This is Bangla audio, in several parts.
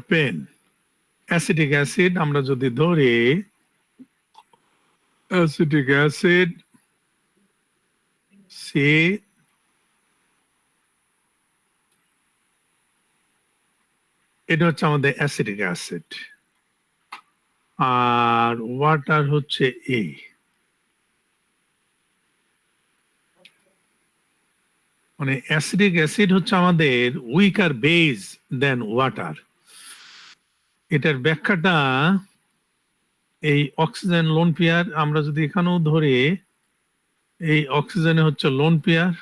পেন অ্যাসিটিক অ্যাসিড আমরা যদি ধরি অ্যাসিটিক অ্যাসিড সি এটা হচ্ছে আমাদের অ্যাসিটিক অ্যাসিড আর ওয়াটার হচ্ছে এ মানে অ্যাসিটিক অ্যাসিড হচ্ছে আমাদের উইকার বেস দেন ওয়াটার এটার ব্যাখ্যাটা এই অক্সিজেন লোন পেয়ার আমরা যদি এখানেও ধরি এই অক্সিজেনে হচ্ছে লোন পেয়ার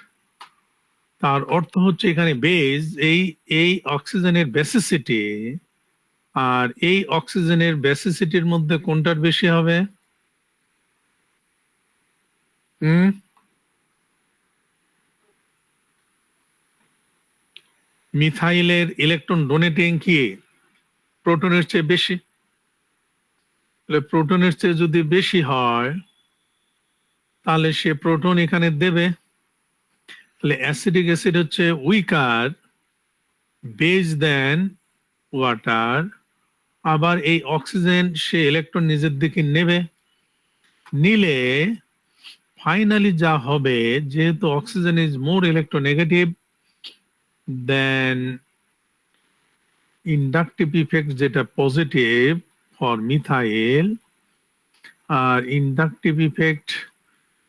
তার অর্থ হচ্ছে এখানে বেস এই অক্সিজেনের বেসিসিটি আর এই অক্সিজেনের বেসিসিটির মধ্যে কোনটার বেশি হবে মিথাইলের ইলেকট্রন ডোনেটিং কি প্রোটনের চেয়ে বেশি প্রোটনের চেয়ে যদি বেশি হয় তাহলে সে প্রোটন এখানে দেবে তাহলে অ্যাসিডিক অ্যাসিড হচ্ছে উইকার বেস দেন ওয়াটার আবার এই অক্সিজেন সে ইলেকট্রন নিজের দিকে নেবে নিলে ফাইনালি যা হবে যেহেতু oxygen is more electronegative than inductive effect যেটা পজিটিভ ফর মিথাইল আর ইন্ডাকটিভ ইফেক্ট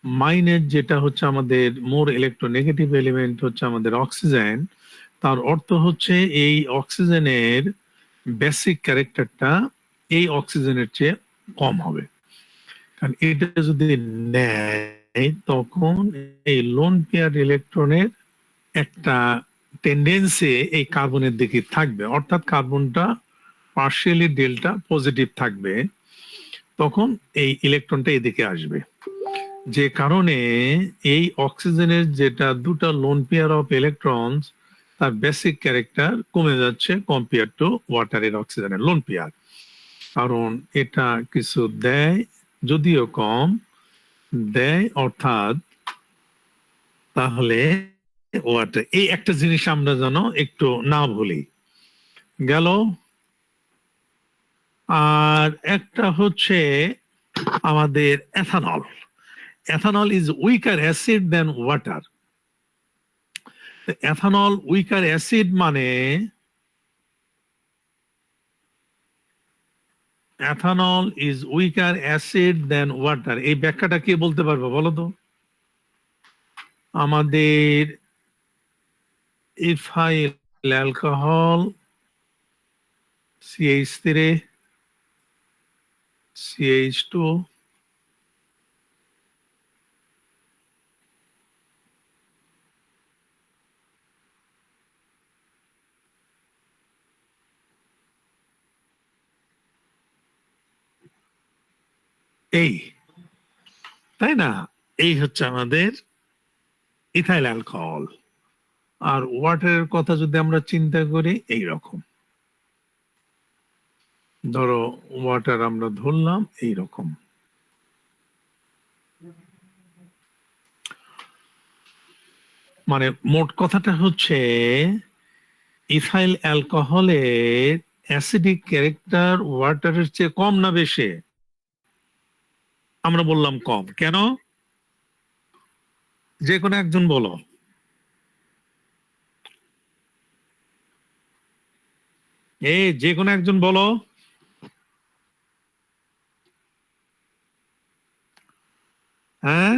মাইনাস যেটা হচ্ছে আমাদের মোর ইলেকট্রোনেগেটিভ এলিমেন্ট হচ্ছে আমাদের অক্সিজেন তার অর্থ হচ্ছে এই অক্সিজেনের বেসিক ক্যারেক্টারটা এই অক্সিজেনের চেয়ে কম হবে কারণ এটা যদি নেয় তখন এই লোন পেয়ার ইলেকট্রনের একটা টেন্ডেন্সি এই কার্বনের দিকে থাকবে অর্থাৎ কার্বনটা পার্শিয়ালি ডেল্টা পজিটিভ থাকবে তখন এই ইলেকট্রনটা এদিকে আসবে যে কারণে এই অক্সিজেনের যেটা দুটা লোন পেয়ার অফ ইলেকট্রনস তার বেসিক ক্যারেক্টার কমে যাচ্ছে কম্পেয়ার টু ওয়াটারের অক্সিজেনের লোন পেয়ার কারণ এটা কিছু দেয় যদিও কম দেয় অর্থাৎ তাহলে ওয়াটার এই একটা জিনিস আমরা যেন একটু না ভুলি গেল আর একটা হচ্ছে আমাদের ethanol ethanol is weaker acid than water ethanol weaker acid মানে ethanol is weaker acid than water এই ব্যাখ্যাটা কে বলতে পারবে বলো তো আমাদের ইথাইল অ্যালকোহল CH3 CH2 এই তাই না এই হচ্ছে আমাদের ইথাইল অ্যালকোহল আর ওয়াটারের কথা যদি আমরা চিন্তা করি এই রকম ধরো ওয়াটার আমরা ধরলাম এই রকম মানে মোট কথাটা হচ্ছে ইথাইল অ্যালকোহলের অ্যাসিডিক ক্যারেক্টার ওয়াটারের চেয়ে কম না বেশি আমরা বললাম কম কেন যে কোনো একজন বলো যে কোনো একজন বলো হ্যাঁ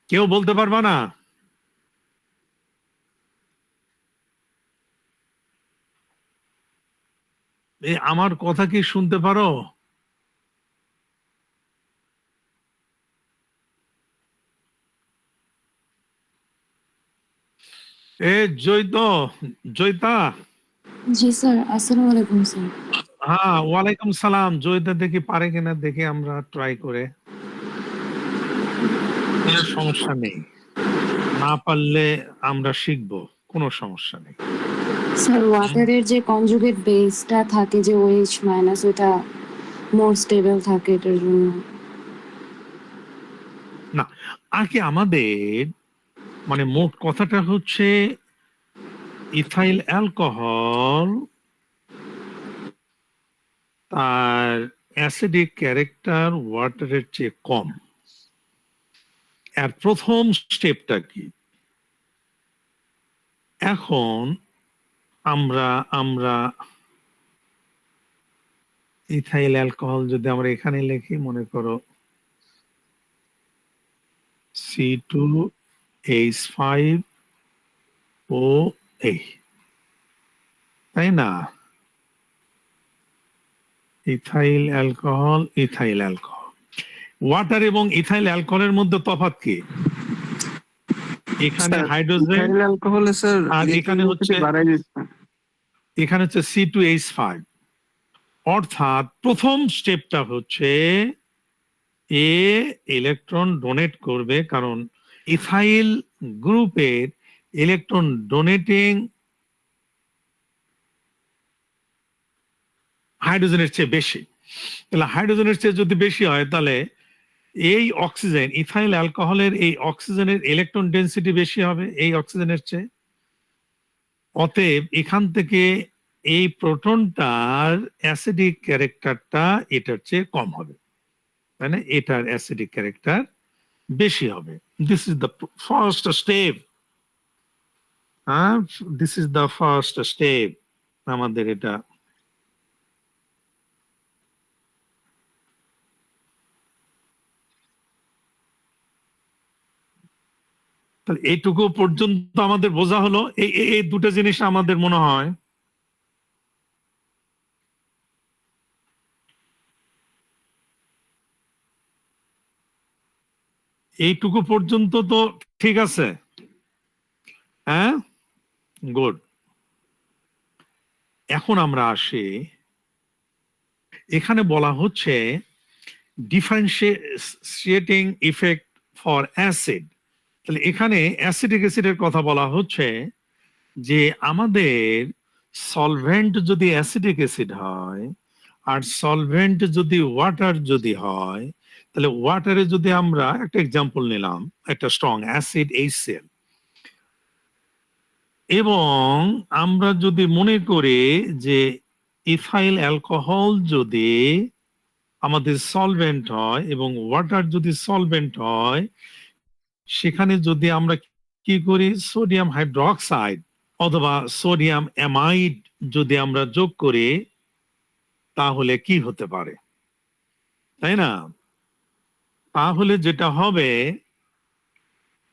কেউ বলতে পারবা না আমার কথা কি শুনতে পারো জয়িতা জি স্যার আসসালামু আলাইকুম স্যার হ্যাঁ ওয়ালাইকুম সালাম জয়িতা দেখি পারে কিনা দেখে আমরা ট্রাই করে কোনো সমস্যা নেই না পারলে আমরা শিখবো কোনো সমস্যা নেই স্যার ওয়াটারের যে কনজুগেট বেসটা থাকে যে OH মাইনাস ওটা মোর স্টেবল থাকে এটার জন্য না আগে আমাদের মানে মোট কথাটা হচ্ছে ইথাইল অ্যালকোহল তার অ্যাসিডিক ক্যারেক্টার ওয়াটারের চেয়ে কম। এর প্রথম স্টেপটা কি? এখন আমরা আমরা ইথাইল অ্যালকোহল যদি আমরা এখানে লিখি, মনে করো C2H5OA, তাই না? Ethyl alcohol, ethyl alcohol. Water এবং ইথাইল অ্যালকোহলের মধ্যে তফাৎ কি? এখানে হাইড্রোজেন ইথাইল অ্যালকোহলে স্যার আর এখানে হচ্ছে C2H5। অর্থাৎ প্রথম স্টেপটা হচ্ছে এ ইলেকট্রন ডোনেট করবে, কারণ ইথাইল গ্রুপের ইলেকট্রন ডোনেটিং হাইড্রোজেনের চেয়ে বেশি। তাহলে হাইড্রোজেনের চেয়ে যদি বেশি হয়, তাহলে এই অক্সিজেন, ইথাইল অ্যালকোহলের এই অক্সিজেনের ইলেকট্রন ডেনসিটি বেশি হবে এই অক্সিজেনের চেয়ে। অতএব এখান থেকে এই প্রোটনটার অ্যাসিডিক ক্যারেক্টারটা এটার চেয়ে কম হবে, তাই না? এটার অ্যাসিডিক ক্যারেক্টার বেশি হবে। This is the first step. This is the first step আমাদের এটা। তাহলে এইটুকু পর্যন্ত আমাদের বোঝা হলো। এই দুটো জিনিস আমাদের মনে হয় এইটুকু পর্যন্ত তো ঠিক আছে। হ্যাঁ, গুড। এখন আমরা আসি, এখানে বলা হচ্ছে ডিফারেন্সিয়েটিং ইফেক্ট ফর অ্যাসিড। তাহলে এখানে অ্যাসিডিক অ্যাসিডের কথা বলা হচ্ছে যে আমাদের সলভেন্ট যদি অ্যাসিডিক অ্যাসিড হয় আর সলভেন্ট যদি ওয়াটার যদি হয়, তাহলে ওয়াটারে যদি আমরা একটা এক্সাম্পল নিলাম, একটা স্ট্রং অ্যাসিড HCl, এবং আমরা যদি মনে করি যে ইথাইল অ্যালকোহল যদি আমাদের সলভেন্ট হয় এবং ওয়াটার যদি সলভেন্ট হয়, সেখানে যদি আমরা কি করি, সোডিয়াম হাইড্রোক্সাইড অথবা সোডিয়াম অ্যামাইড যদি আমরা যোগ করি, তাহলে কি হতে পারে, তাই না? তাহলে যেটা হবে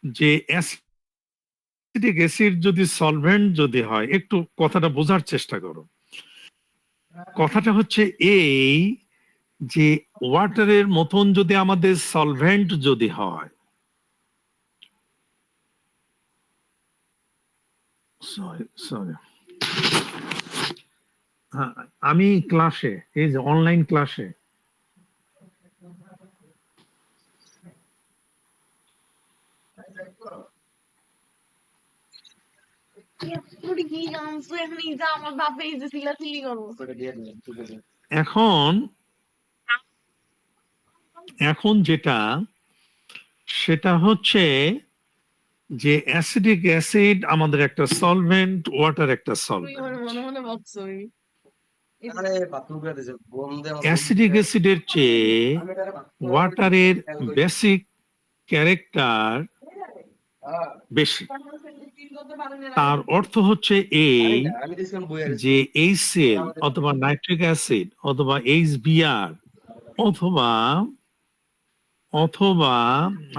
যে অ্যাসিডিক অ্যাসিড যদি সলভেন্ট যদি হয়, একটু কথাটা বোঝার চেষ্টা করো। কথাটা হচ্ছে এই যে ওয়াটারের মতন যদি আমাদের সলভেন্ট যদি হয়, সরি, আমি ক্লাসে, এই যে অনলাইন ক্লাসে এখন যেটা সেটা হচ্ছে যে অ্যাসিডিক অ্যাসিড আমাদের একটা সলভেন্ট, ওয়াটার একটা সলভেন্ট। অ্যাসিডিক অ্যাসিডের চেয়ে ওয়াটারের বেসিক ক্যারেক্টার বেশি। তার অর্থ হচ্ছে এই যে HCl অথবা নাইট্রিক অ্যাসিড অথবা HBr অথবা অথবা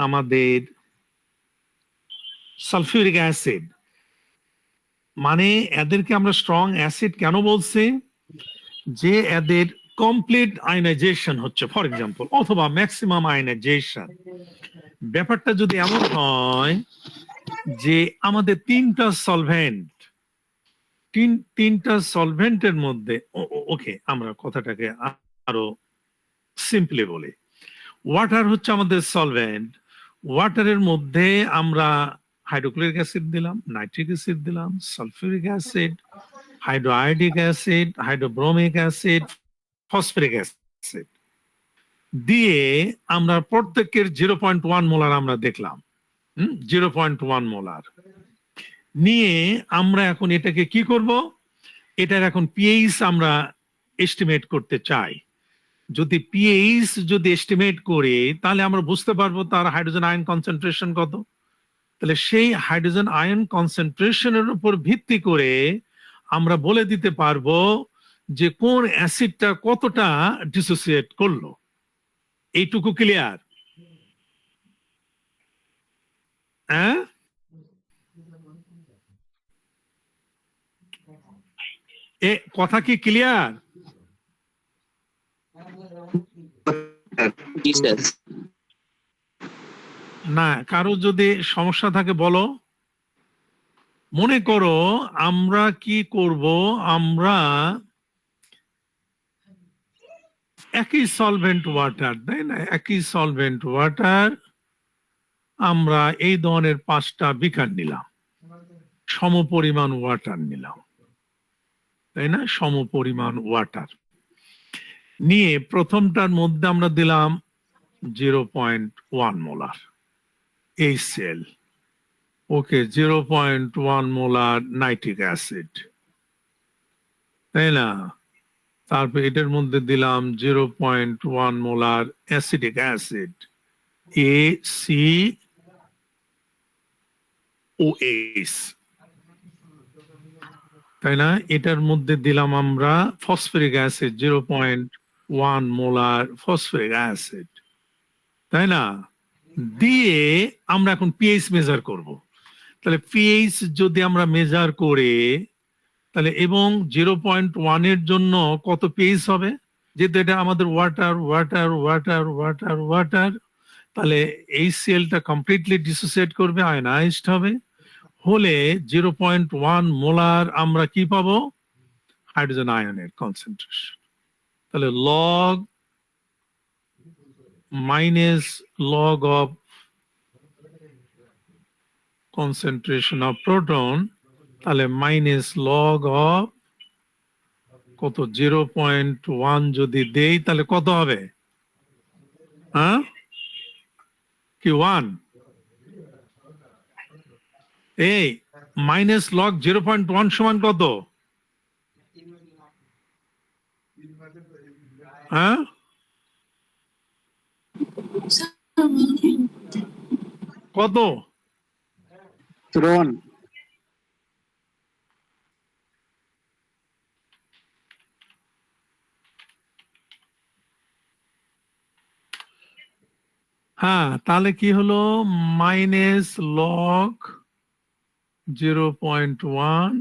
আমাদের সালফিউরিক অ্যাসিড, মানে এদেরকে আমরা স্ট্রং অ্যাসিড কেন বলছি? যে এদের কমপ্লিট আয়নাইজেশন হচ্ছে, ফর এক্সাম্পল, অথবা ম্যাক্সিমাম আয়নাইজেশন। ব্যাপারটা যদি এমন হয় যে আমাদের তিনটা সলভেন্টের মধ্যে, ওকে আমরা কথাটাকে আরো সিম্পলি বলি, ওয়াটার হচ্ছে আমাদের সলভেন্ট। ওয়াটারের মধ্যে আমরা হাইড্রোক্লোরিক অ্যাসিড দিলাম, নাইট্রিক অ্যাসিড দিলাম, sulphuric acid, hydroiodic acid, hydrobromic acid, phosphoric acid দিয়ে আমরা প্রত্যেকের 0.1 মোলার আমরা দেখলাম। 0.1 মোলার নিয়ে আমরা এখন এটাকে কি করব, এটার এখন পিএইচ আমরা এস্টিমেট করতে চাই। যদি পিএইচ যদি এস্টিমেট করে তাহলে আমরা বুঝতে পারবো তার হাইড্রোজেন আয়ন কনসেন্ট্রেশন কত। তাহলে সেই হাইড্রোজেন আয়ন কনসেন্ট্রেশনের উপর ভিত্তি করে আমরা বলে দিতে পারবো যে কোন অ্যাসিডটা কতটা ডিসোসিয়েট করলো। এইটুকু ক্লিয়ার? হ্যাঁ, এ কথা কি ক্লিয়ার? না, কারো যদি সমস্যা থাকে বলো। মনে করো আমরা কি করব, আমরা একই সলভেন্ট ওয়াটার, তাই না, একই সলভেন্ট ওয়াটার আমরা এই ধরনের 5টা বিকার নিলাম, সমপরিমাণ ওয়াটার নিলাম, তাই না, সমপরিমাণ ওয়াটার নিয়ে প্রথমটার মধ্যে আমরা দিলাম 0.1 মোলার HCl, ওকে, 0.1 মোলার নাইট্রিক অ্যাসিড, তাই না, তারপর এটার মধ্যে দিলাম 0.1 মোলার অ্যাসিডিক অ্যাসিড ACOH, তাই না, এটার মধ্যে দিলাম আমরা phosphoric acid 0.1 molar phosphoric acid, তাই না, দিয়ে আমরা এখন পিএইচ মেজার করব। তাহলে পিএইচ যদি আমরা মেজার করে তাহলে এবং 0.1 এর জন্য কত পিএইচ হবে, যেহেতু এটা আমাদের water water water water water, তাহলে HClটা কমপ্লিটলি ডিসোসিয়েট করবে, আয়নাইজড হবে, হলে 0.1 মোলার আমরা কি পাবো, হাইড্রোজেন আয়নের কনসেন্ট্রেশন। তাহলে log minus log of concentration of proton, তাহলে মাইনাস লগ অফ কত, 0.1 যদি দেই তাহলে কত হবে, হ্যাঁ কি 1, এই মাইনাস লগ 0.1 সমান কত, হ্যাঁ কত, হ্যাঁ, তাহলে কি হলো, মাইনাস লগ 0.10,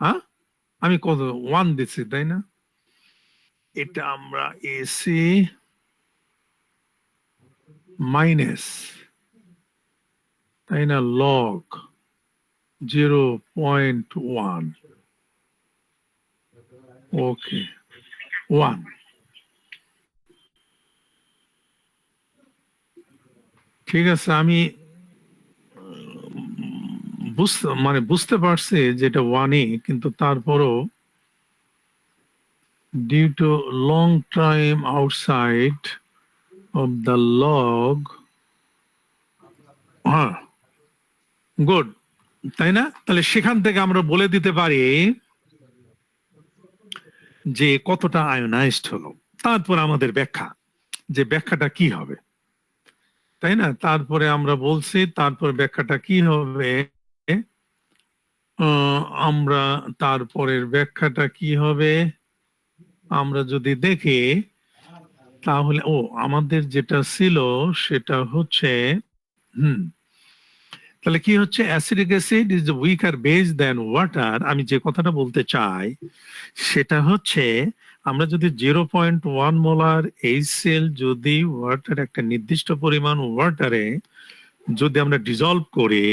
হ্যাঁ আমি কত 1 দিচ্ছি, তাই না, এটা আমরা এসি মাইনাস, তাই না, লগ 0.1, ওকে 1, ঠিক আছে। আমি বুঝতে পারছি যেটা 1, কিন্তু তারপরও due to long time outside of the log, হ্যাঁ গুড, তাই না, তাহলে সেখান থেকে আমরা বলে দিতে পারি যে কতটা আয়োনাইজড হলো। তারপর আমাদের ব্যাখ্যা, যে ব্যাখ্যাটা কি হবে, তাই না, তারপরে আমরা বলছি তারপর ব্যাখ্যাটা কি হবে, আমরা তারপরের ব্যাখ্যাটা কি হবে আমরা যদি দেখি, তাহলে আমাদের যেটা ছিল সেটা হচ্ছে তাহলে কি হচ্ছে, acidic acid is weaker base than water. আমি যে কথাটা বলতে চাই সেটা হচ্ছে, আমরা যদি 0.1 মোলার HCl যদি ওয়াটার, একটা নির্দিষ্ট পরিমাণ ওয়াটারে যদি আমরা ডিজলভ করি,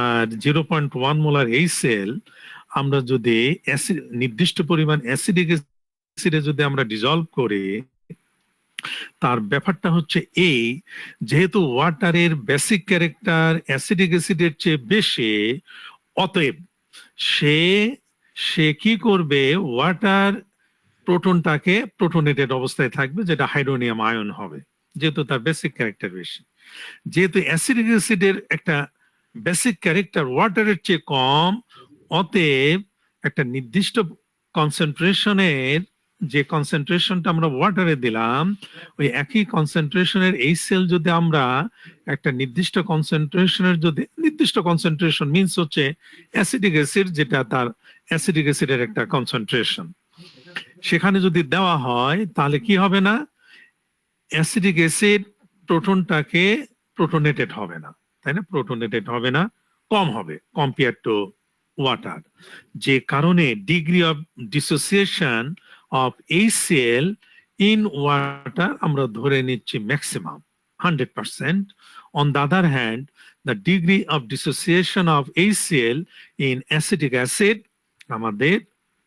আর 0.1 মোলার HCl আমরা যদি নির্দিষ্ট পরিমাণ অ্যাসিডিক অ্যাসিডে যদি আমরা ডিজলভ করি, তার ব্যাপারটা হচ্ছে এই, যেহেতু ওয়াটারের বেসিক ক্যারেক্টার অ্যাসিডিক অ্যাসিডের চেয়ে বেশি, অতএব সে কি করবে, ওয়াটার প্রোটনটাকে প্রোটনেটেড অবস্থায় থাকবে, যেটা হাইড্রোনিয়াম আয়ন হবে, যেহেতু তার বেসিক ক্যারেক্টার বেশি। যেহেতু অ্যাসিডিক অ্যাসিডের একটা বেসিক ক্যারেক্টার ওয়াটারের চেয়ে কম, অতএব একটা নির্দিষ্ট কনসেন্ট্রেশনের যে কনসেন্ট্রেশনটা আমরা ওয়াটারে দিলাম, ওই একই কনসেন্ট্রেশনের HCl যদি আমরা একটা নির্দিষ্ট কনসেন্ট্রেশন মিন্স হচ্ছে অ্যাসিডিক অ্যাসিড, যেটা তার অ্যাসিডিক অ্যাসিডের একটা কনসেন্ট্রেশন, সেখানে যদি দেওয়া হয় তাহলে কি হবে না, অ্যাসিডিক অ্যাসিড প্রোটনটাকে প্রোটনেটেড হবে না, তাই না? প্রোটনেটেড হবে না, কম হবে কম্পেয়ার টু ওয়াটার, যে কারণে degree of dissociation of HCl in water আমরা ধরে নিচ্ছি maximum 100%. On the other hand, the degree of dissociation of HCl in acetic acid আমাদের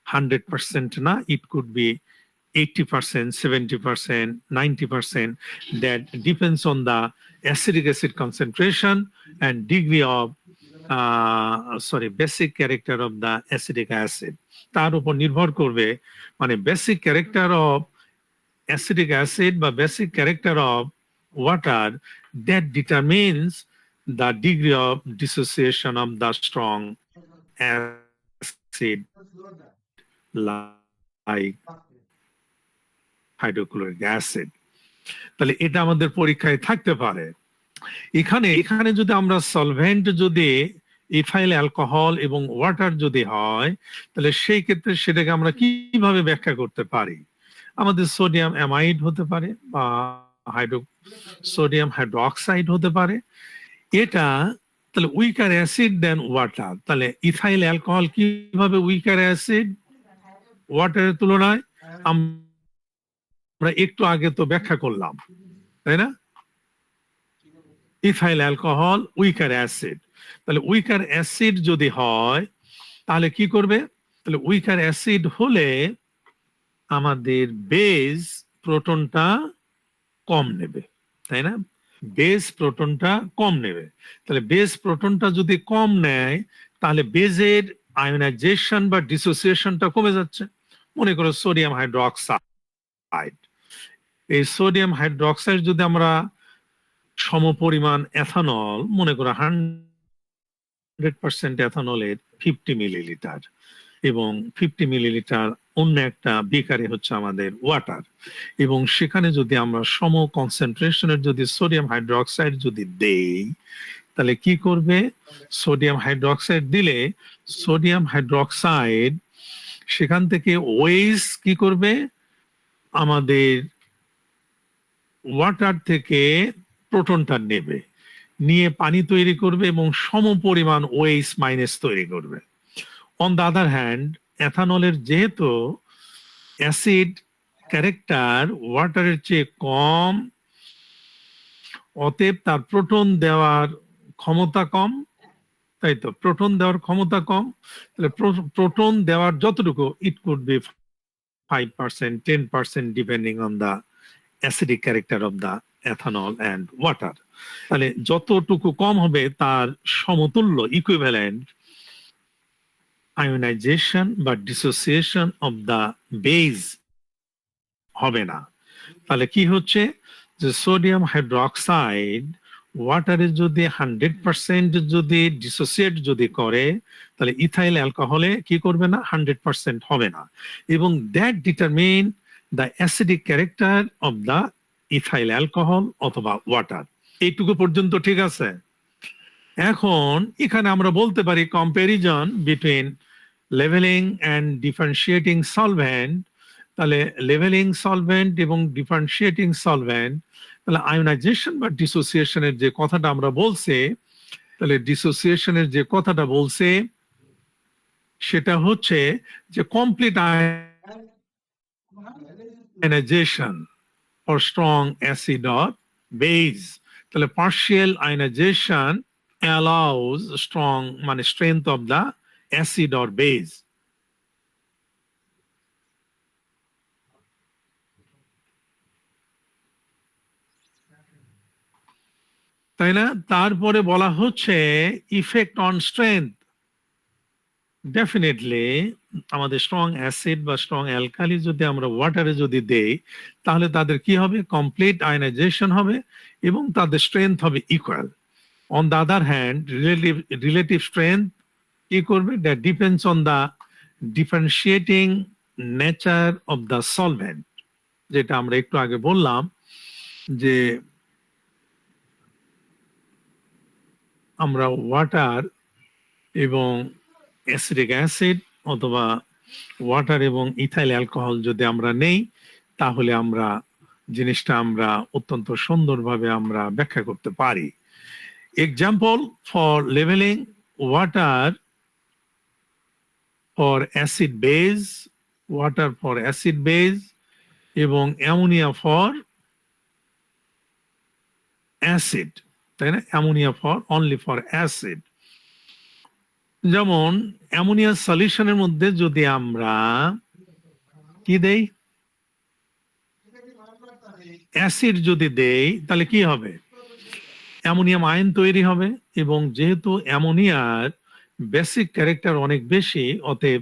100% না, it could be 80%, 70%, 90%. That depends on the acetic acid concentration and degree of basic character of the acetic acid. তার উপর নির্ভর করবে, মানে basic character of acidic acid বা basic character of water, that determines the degree of dissociation of the strong acid like hydrochloric acid. তাহলে এটা আমাদের পরীক্ষায় থাকতে পারে। এখানে যদি আমরা সলভেন্ট যদি ইথাইল অ্যালকোহল এবং ওয়াটার যদি হয়, তাহলে সেই ক্ষেত্রে সেটাকে আমরা কিভাবে ব্যাখ্যা করতে পারি? আমাদের সোডিয়াম অ্যামাইড হতে পারে বা সোডিয়াম হাইড্রোক্সাইড হতে পারে। এটা তাহলে উইকার অ্যাসিড দেন ওয়াটার। তাহলে ইথাইল অ্যালকোহল কিভাবে উইকার অ্যাসিড ওয়াটারের তুলনায়? আমরা একটু আগে তো ব্যাখ্যা করলাম, তাই না? Ethyl alcohol weaker acid. তাহলে উইকার অ্যাসিড যদি হয় তাহলে কি করবে? তাহলে উইকার অ্যাসিড হলে আমাদের বেজ প্রোটনটা কম নেবে, তাই না? বেজ প্রোটনটা কম নেবে। তাহলে বেজ প্রোটনটা যদি কম নেয় তাহলে বেজের আয়োনাইজেশন বা ডিসোসিয়েশনটা কমে যাচ্ছে। মনে করো সোডিয়াম হাইড্রোক্সাইড, এই সোডিয়াম হাইড্রোক্সাইড যদি আমরা সমপরিমাণ এথানল, মনে করো 100% এথানলের 50 মিলিলিটার এবং 50 মিলিলিটার অন্য একটা বিকারে হচ্ছে আমাদের ওয়াটার, এবং সেখানে যদি আমরা সম কনসেন্ট্রেশনের যদি সোডিয়াম হাইড্রোক্সাইড যদি দেই, তাহলে কি করবে? সোডিয়াম হাইড্রোক্সাইড দিলে সোডিয়াম হাইড্রোক্সাইড সেখান থেকে ওয়েস কি করবে? আমাদের ওয়াটার থেকে প্রোটনটা নেবে, নিয়ে পানি তৈরি করবে এবং সমপরিমাণ OH মাইনাস তৈরি করবে। অন দ্য আদার হ্যান্ড, এথানলের যেহেতু অ্যাসিড ক্যারেক্টার ওয়াটারের চেয়ে কম, অতএব তার প্রোটন দেওয়ার ক্ষমতা কম, তাই তো? প্রোটন দেওয়ার ক্ষমতা কম। তাহলে প্রোটন দেওয়ার যতটুকু, it could be 5%, 10% depending on the acidic character of the ethanol and water. তাহলে যতটুকু কম হবে তার সমতুল্য ইকুইভ্যালেন্ট আয়োনাইজেশন বা ডিসোসিয়েশন অফ দ্য বেজ হবে না। তাহলে কি হচ্ছে যে সোডিয়াম হাইড্রোক্সাইড ওয়াটারে যদি 100% যদি ডিসোসিয়েট যদি করে, তাহলে ইথাইল অ্যালকোহলে কি করবে না? 100% হবে না। এবং that determine the acidic character of the ethyl alcohol অথবা ওয়াটার। এইটুকু পর্যন্ত ঠিক আছে? এখন এখানে আমরা বলতে পারি comparison between leveling and differentiating solvent. তাহলে লেভেলিং সলভেন্ট এবং ডিফারেন্সিয়েটিং সলভেন্ট, তাহলে আয়োনাইজেশন বা ডিসোসিয়েশনের যে কথাটা আমরা বলছি, তাহলে ডিসোসিয়েশনের যে কথাটা বলছে সেটা হচ্ছে যে complete ionization or strong acid or base. তাহলে partial ionization allows strong মানে strength of the acid or base. তাই না? তারপরে বলা হচ্ছে ইফেক্ট অন স্ট্রেংথ। ডেফিনেটলি আমাদের স্ট্রং অ্যাসিড বা স্ট্রং অ্যালকালি যদি আমরা ওয়াটারে যদি দেই, তাহলে তাদের কি হবে, কমপ্লিট আয়নাইজেশন হবে এবং তাদের স্ট্রেংথ হবে equal. On the other hand relative strength কি করবে, that depends on the differentiating nature of the solvent, যেটা আমরা একটু আগে বললাম যে আমরা ওয়াটার এবং অ্যাসিডিক অ্যাসিড অথবা ওয়াটার এবং ইথাইল অ্যালকোহল যদি আমরা নেই, তাহলে আমরা জিনিসটা আমরা অত্যন্ত সুন্দরভাবে আমরা ব্যাখ্যা করতে পারি। Example for levelling water for acid base, water for acid base এবং অ্যামোনিয়া ফর অ্যাসিড, তাই না, ammonia for only for acid. যেমন অ্যামোনিয়া সলিউশনের মধ্যে যদি আমরা কি দেই, অ্যাসিড যদি দেই, তাহলে কি হবে, অ্যামোনিয়াম আয়ন তৈরি হবে। এবং যেহেতু অ্যামোনিয়ার বেসিক ক্যারেক্টার অনেক বেশি, অতএব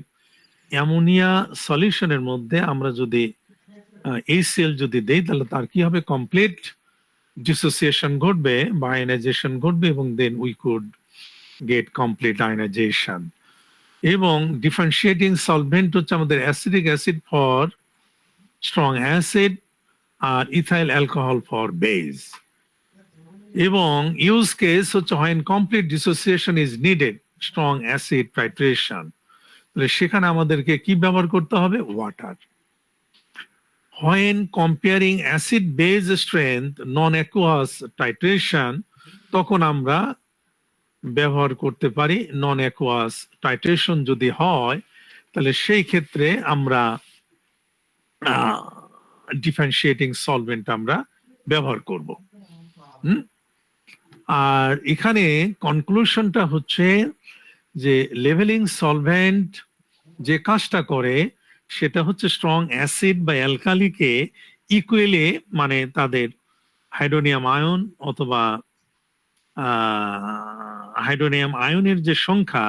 অ্যামোনিয়া সলিউশনের মধ্যে আমরা যদি HCl যদি দেই, তাহলে তার কি হবে, কমপ্লিট ডিসোসিয়েশন ঘটবে বা আয়নাইজেশন ঘটবে এবং then we could get complete ionization. এবং ডিফারেন্সিয়েটিং সলভেন্ট হচ্ছে আমাদের acidic acid for strong acid আর ইথাইল অ্যালকোহল ফর বেজ। এবং ইউজ কেস হচ্ছে when complete dissociation is needed, strong acid titration, তাহলে সেখানে আমাদেরকে কি ব্যবহার করতে হবে, water. when comparing acid base strength non aqueous titration, তখন আমরা ব্যবহার করতে পারি নন অ্যাকুয়াস টাইট্রেশন। যদি হয় তাহলে সেই ক্ষেত্রে আমরা ডিফারেন্সিয়েটিং সলভেন্ট আমরা ব্যবহার করব। আর এখানে কনক্লুশনটা হচ্ছে যে লেভেলিং সলভেন্ট যে কাজটা করে সেটা হচ্ছে স্ট্রং অ্যাসিড বা অ্যালকালিকে ইকুয়ালি, মানে তাদের হাইড্রোনিয়াম আয়ন অথবা হাইড্রোনিয়াম আয়নের যে সংখ্যা,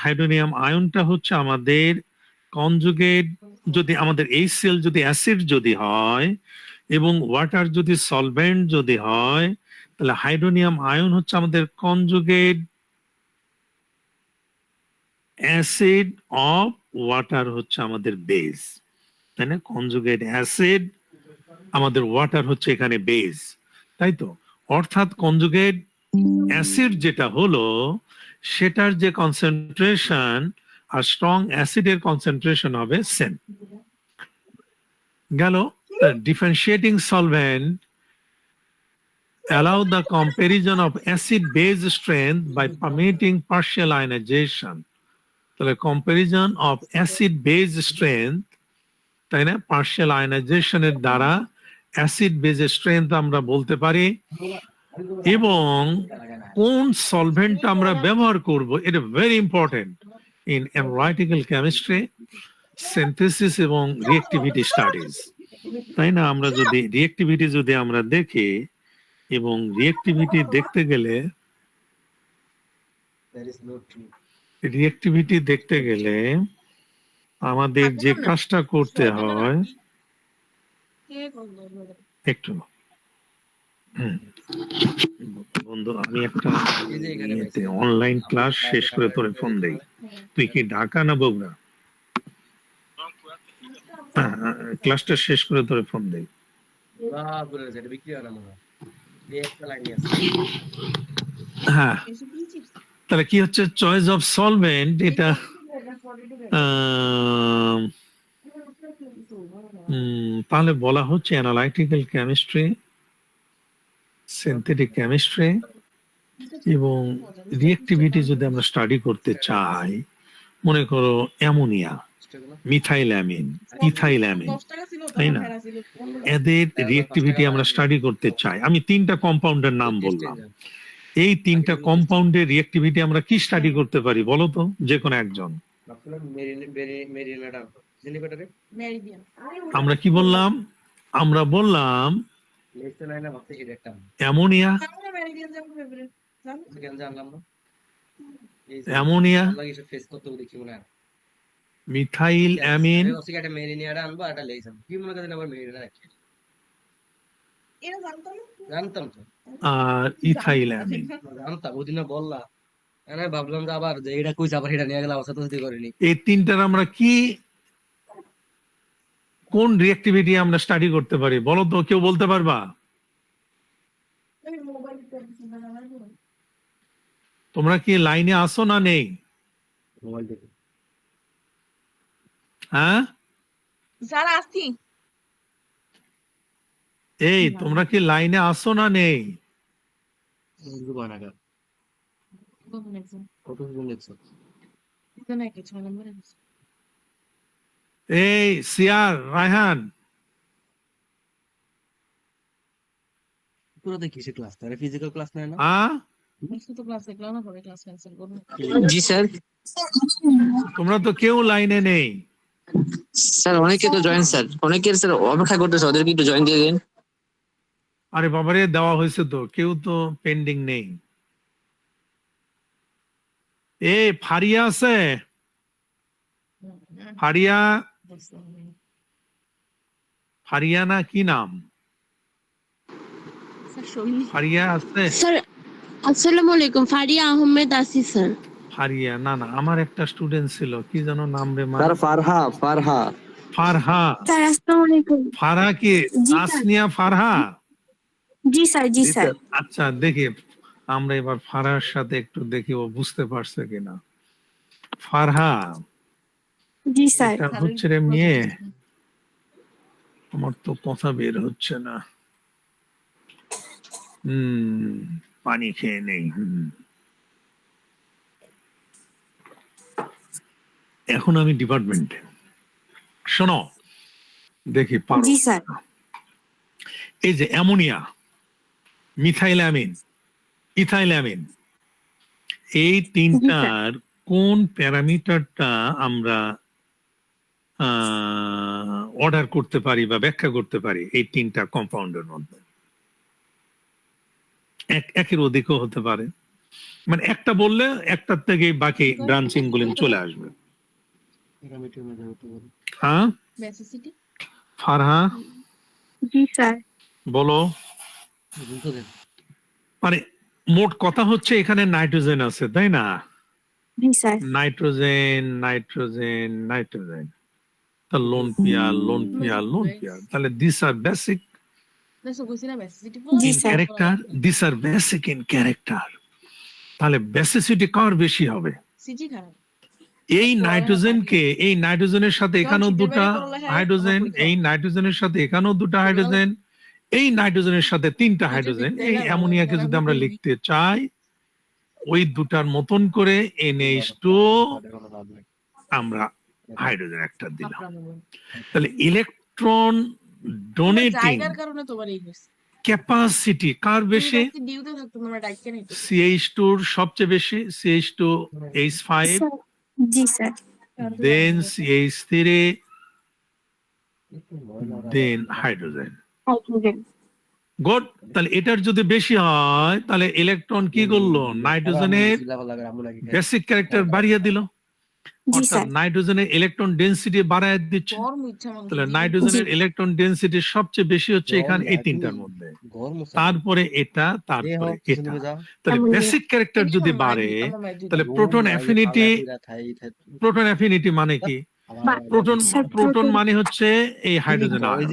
হাইড্রোনিয়াম আয়নটা হচ্ছে আমাদের কনজুগেট, যদি আমাদের HCl যদি অ্যাসিড যদি হয় এবং ওয়াটার যদি সলভেন্ট যদি হয়, তাহলে হাইড্রোনিয়াম আয়ন হচ্ছে আমাদের কনজুগেট অ্যাসিড অফ ওয়াটার হচ্ছে আমাদের বেস, তাই না, কনজুগেট অ্যাসিড আমাদের ওয়াটার হচ্ছে এখানে বেস, তাই তো। অর্থাৎ কনজুগেট অ্যাসিড যেটা হলো সেটার যে কনসেন্ট্রেশন আর স্ট্রং অ্যাসিডের কনসেন্ট্রেশন হবে সেম। গেল, differentiating solvent allow the comparison of acid base strength by permitting partial ionization, তাহলে comparison of acid base strength, তাই না, পার্শিয়াল আয়নাইজেশনের দ্বারা অ্যাসিড বেজ স্ট্রেংথ আমরা বলতে পারি। এবং কোন সলভেন্ট আমরা ব্যবহার করব, এটা very important in analytical chemistry, synthesis এবং রিঅ্যাক্টিভিটি স্টাডিজ, তাই না। আমরা যদি রিঅ্যাক্টিভিটি যদি আমরা দেখি, এবং রিঅ্যাক্টিভিটি দেখতে গেলে আমাদের যে কাজটা করতে হয়, একটু বন্ধু, আমি একটা অনলাইন ক্লাস শেষ করে তোরে ফোন দেই। তুই কি ঢাকা না বগুড়া? ক্লাসটা শেষ করে তোরে ফোন দেই। হ্যাঁ, তাহলে কি হচ্ছে চয়েস অফ সলভেন্ট, এটা তাহলে বলা হচ্ছে অ্যানালাইটিক্যাল কেমিস্ট্রি, সিনথেটিক কেমিস্ট্রি এবং রিঅ্যাক্টিভিটি যদি আমরা স্টাডি করতে চাই, মনে করো ammonia, methyl amine, ethyl amine, তাই না, এদের রিঅ্যাক্টিভিটি আমরা স্টাডি করতে চাই। আমি তিনটা কম্পাউন্ডের নাম বললাম, এই তিনটা কম্পাউন্ডের রিঅ্যাক্টিভিটি আমরা কি স্টাডি করতে পারি বলো তো, যে কোনো একজন। আমরা কি বললাম, আমরা বললাম অ্যামোনিয়া, অ্যামোনিয়া মিথাইল অ্যামিন ওসিকে একটা মেরিনিয়াটা আনবো একটা লেইসাম কি মনে করেন আবার মেরিনিয়া রাখি জানতাম তো আর ইথাইল অ্যামিন। জানতাম ওদিন বললা আমি ভাবলাম যে আবার যে এটা কইছে আবার এটা নিয়ে গেলে আমার সাথে করিনি এই তিনটার আমরা কি কোন রিঅ্যাক্টিভিটি আমরা স্টাডি করতে পারি বলো তো, কেউ বলতে পারবা? তোমরা কি লাইনে আসো না নেই? মোবাইল দেখে হ্যাঁ, স্যার আসছি। এই তোমরা কি লাইনে আসো না নেই? বানাগা কত দিন দেখছো এই সিয়ার, রায়হান, পুরো কিসে ক্লাস তাহলে ফিজিক্যাল ক্লাস নেয় না জি স্যার। তোমরা তো কেউ লাইনে নেই। স্যার অনেকে তো জয়েন স্যার, অনেকের স্যার অপেক্ষা করতেছে, ওদেরকে একটু জয়েন দিয়ে দিন। আরে বাবারে, দেওয়া হয়েছে তো, কেউ তো পেন্ডিং নেই। এ ফারিয়া আছে? ফারিয়া, ফারিয়া না কি নাম? ফারিয়া আছে? স্যার আসসালামু আলাইকুম, ফারিয়া আহমেদ আসি স্যার। ফারিয়া না না, আমার একটা স্টুডেন্ট ছিল, কি যেন নাম রে মা? স্যার ফারহা। ফারহা। স্যার আসসালামু আলাইকুম। ফারহা কি জি স্যার। আসনিয়া ফারহা? জি স্যার, জি স্যার। আচ্ছা দেখি আমরা এবার ফারহার সাথে একটু দেখি ও বুঝতে পারছে কিনা। ফারহা, জি স্যার। এটা হচ্ছে রে মেয়ে, আমার তো কথা বের হচ্ছে না। পানি খেয়ে নেই। এখন আমি ডিপার্টমেন্টে, শোনো দেখি পারো। জি স্যার। এই যে ammonia, methyl amine, ethyl amine, এই তিনটার কোন প্যারামিটারটা আমরা অর্ডার করতে পারি বা ব্যাখ্যা করতে পারি এই তিনটা কম্পাউন্ডের মধ্যে? একের অধিকও হতে পারে, মানে একটা বললে একটার থেকে বাকি ব্রাঞ্চিং গুলো চলে আসবে। হ্যাঁ ফারহা জি স্যার। বলো। মানে মোট কথা হচ্ছে এখানে নাইট্রোজেন আছে, তাই না? Ji sir. Nitrogen nitrogen nitrogen, lone pair lone pair lone pair, তাহলে this are basic ji in sir. Character, this are basic in character. তাহলে বেসিসিটি কার বেশি হবে? এই নাইট্রোজেনকে, এই নাইট্রোজেনের সাথে এখানেও দুটা হাইড্রোজেন, এই নাইট্রোজেনের সাথে এখানেও দুটা হাইড্রোজেন, এই নাইট্রোজেনের সাথে তিনটা হাইড্রোজেন। এই অ্যামোনিয়াকে যদি আমরা লিখতে চাই ওই দুটার মতন করে NH2 আমরা হাইড্রোজেন একটা দিলাম, তাহলে ইলেকট্রন ডোনেটিং ক্যাপাসিটি কার বেশি? CH2 এর সবচেয়ে বেশি, CH2H5, জি স্যার। দেন CH3, দেন হাইড্রোজেন। হাইড্রোজেন। গুড। তাহলে এটার যদি বেশি হয় তাহলে ইলেকট্রন কি করলো? নাইট্রোজেনের বেসিক ক্যারেক্টার বাড়িয়ে দিল, জি অর্থাৎ স্যার। নাইট্রোজেনের ইলেকট্রন ডেনসিটি বাড়ায় দিচ্ছে। তাহলে নাইট্রোজেনের ইলেকট্রন ডেনসিটি সবচেয়ে বেশি হচ্ছে এখানে এই তিনটার মধ্যে, তারপরে এটা, তারপরে এটা। তাহলে বেসিক ক্যারেক্টার যদি বাড়ে তাহলে প্রোটন অ্যাফিনিটি, প্রোটন অ্যাফিনিটি মানে কি? প্রোটন, প্রোটন মানে হচ্ছে এই হাইড্রোজেন আয়ন।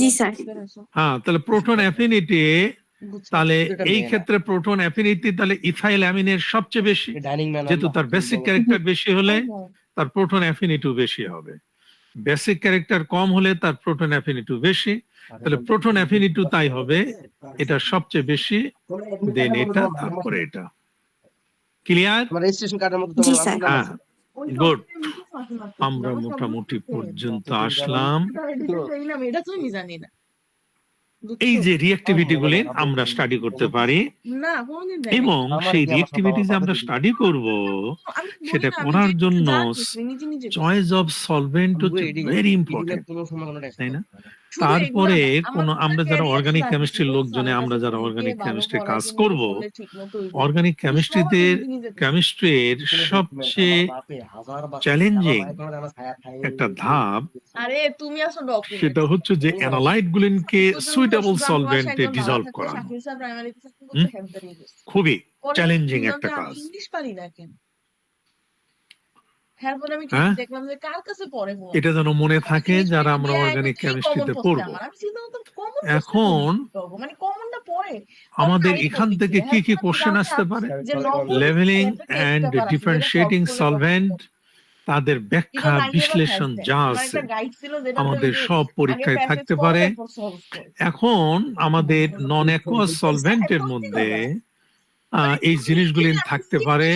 জি স্যার। হ্যাঁ, তাহলে প্রোটন অ্যাফিনিটি, তাহলে এই ক্ষেত্রে প্রোটন অ্যাফিনিটি তাহলে ইথাইল অ্যামিনের সবচেয়ে বেশি, যেহেতু তার বেসিক ক্যারেক্টার বেশি হলে তার প্রোটন অ্যাফিনিটিও বেশি হবে। বেসিক ক্যারেক্টার কম হলে তার প্রোটন অ্যাফিনিটি বেশি, তাহলে প্রোটন অ্যাফিনিটি তাই হবে এটা সবচেয়ে বেশি, দেন এটা, তারপরে এটা। ক্লিয়ার? জি স্যার। হ্যাঁ, গুড। আমরা মোটামুটি পর্যন্ত আসলাম। এটা তো আমি জানি না। এই যে রিঅ্যাক্টিভিটি গুলি আমরা স্টাডি করতে পারি, না কোনোদিন দেয় নাই। এবং আমার সেই কি আমার রিঅ্যাক্টিভিটি যে কথা আমরা দিবি? স্টাডি করব, আমি বলি সেটা না, আমি করার যে জন্য যা করছি, নিজে নিজে করছি। চয়েস অফ সলভেন্ট হচ্ছে এডি ভেরি এডিলে ইম্পর্টেন্ট, কোনো সময় কোনো টেনশন তাই না? করতে হবে না। শুধু এগুলা তারপরে না, আমার কোন পুরো আমরা যারা career অর্গানিক study কেমিস্ট্রির করছি, লোকজনে, স্যারের আমরা কাছে যারা থেকে কে অর্গানিক ভালো কেমিস্ট্রি পড়ায়, কাজ কে করব, নিজে পড়লে ঠিক মতো হইব। অর্গানিক সব কেমিস্ট্রিতে নিজে নিজে করছি। কেমিস্ট্রির কোনো document সবচেয়ে আমার বাপে হাজার বার আমার চ্যালেঞ্জিং ভাই কোনো জানা ছায়া খাই একটা ধাপ, আরে তুমি আসো ডকুমেন্ট, সেটা হচ্ছে যে অ্যানালাইট গুলিকে সুইটেবল সলভেন্টে ডিজলভ করানো। শাকিল স্যার প্রাইমারি হুম? করতে হেল্প করিয়ে দিচ্ছে। খুবই পরে চ্যালেঞ্জিং শুনলাম একটা যে আমি কাজ। ইংলিশ পারি না কেন। এরপরে আমি হ্যাঁ, দেখলাম যে কার কাছে পড়ে পড়ে এটা যেন মনে থাকে ইংলিশ যারা মিডিয়াম আমরা দিয়ে অর্গানিক একদমই কমন কেমিস্ট্রিতে পড়ছে পড়বো। আমার। আমি চিন্তা করতাম কমন এখন মানে কমনটা পড়ে আমাদের এখান থেকে কি কি কোশ্চেন আসতে পারে? যে নর্মাল লেভেলিং একটা টেস্ট অ্যান্ড পেপার আছে যেটা ডিফারেন্সিয়েটিং সলভ করলে সলভেন্ট, তাদের এটা ব্যাখ্যা, 9 level বিশ্লেষণ health যা আমার আছে একটা গাইড ছিল যেটা আমাদের সব আগে পরীক্ষায় প্যাসেজ থাকতে করো পারে। তারপর সলভ করো। এখন আমাদের নন অ্যাকুয়াস সলভেন্টের মধ্যে এই জিনিসগুলি থাকতে পারে,